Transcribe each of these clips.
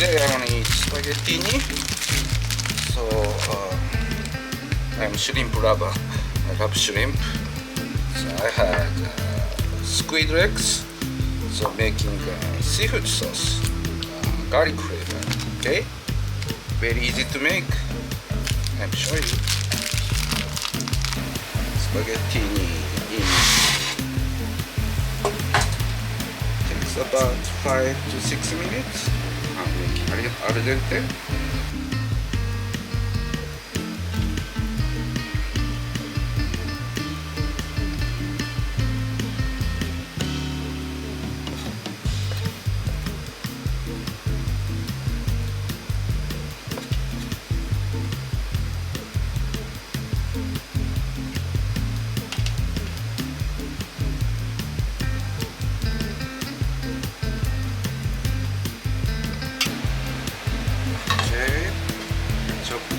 today I want to eat spaghettini. So I'm shrimp lover. I love shrimp. So I had squid legs. So making seafood sauce, garlic flavor. Okay, very easy to make. I'm show you. Spaghettini in takes about 5 to 6 minutes. Making al dente.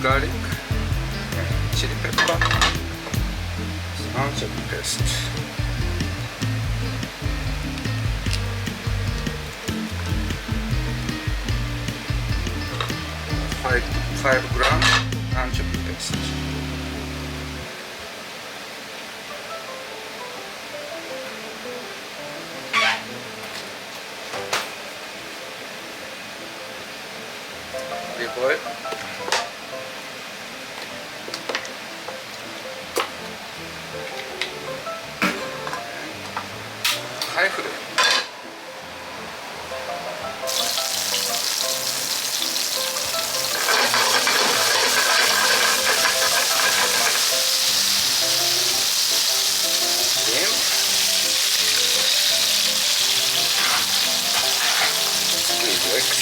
Garlic, chili pepper, and chili paste. Five gram anchovy paste. Olive oil. High flame. Steam. Squid legs.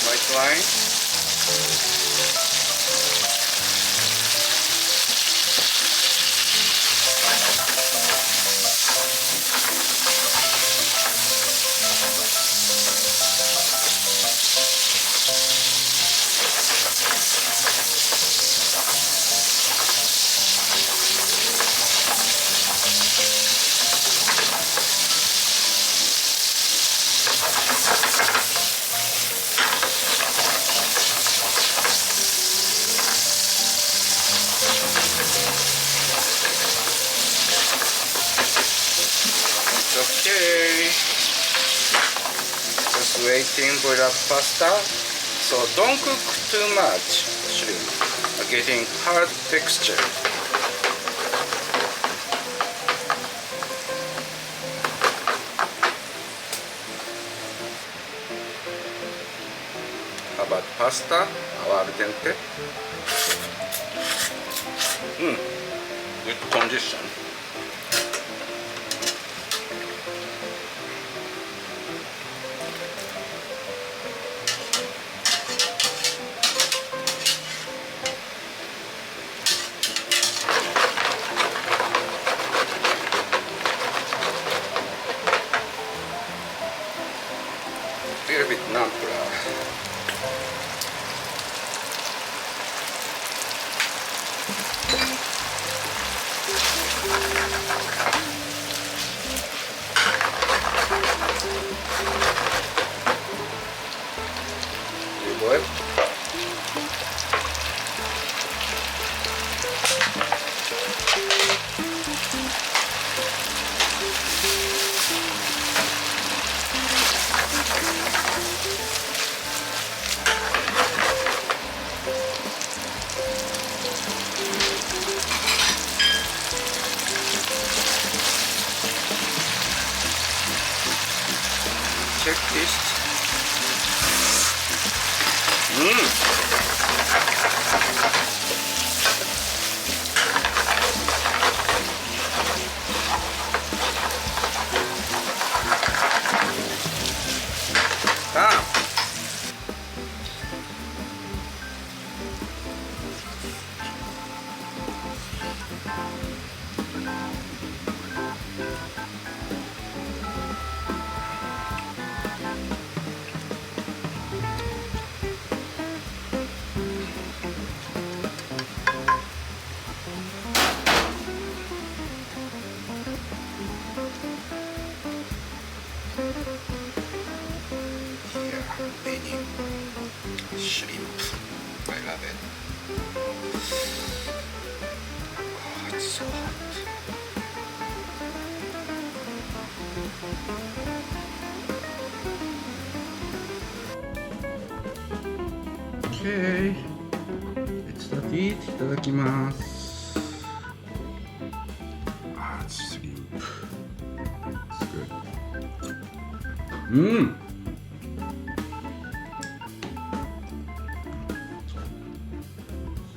White wine. Okay, just waiting for the pasta. So don't cook too much. Shrimp are getting hard texture. How about pasta? Al dente. Good condition. Little bit naan-flour. Olive oil. Check this. Okay, let's start it. いただきます。Shrimp. It's good.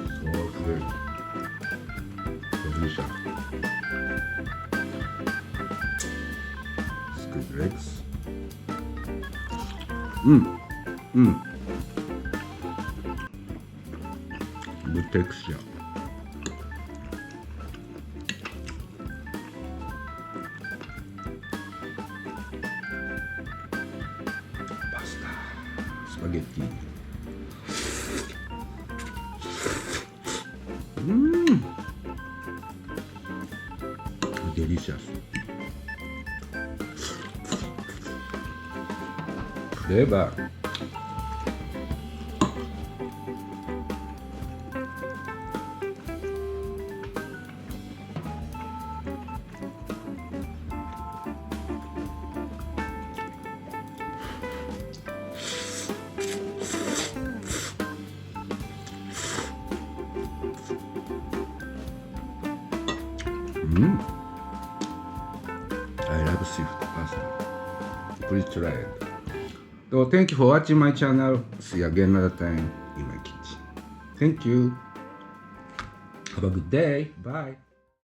So good. Delicious. Squid legs. Good texture. Pasta. Spaghettini. Delicious. Flavor. I love seafood pasta. Please try it. So thank you for watching my channel. See you again another time in my kitchen. Thank you. Have a good day. Bye.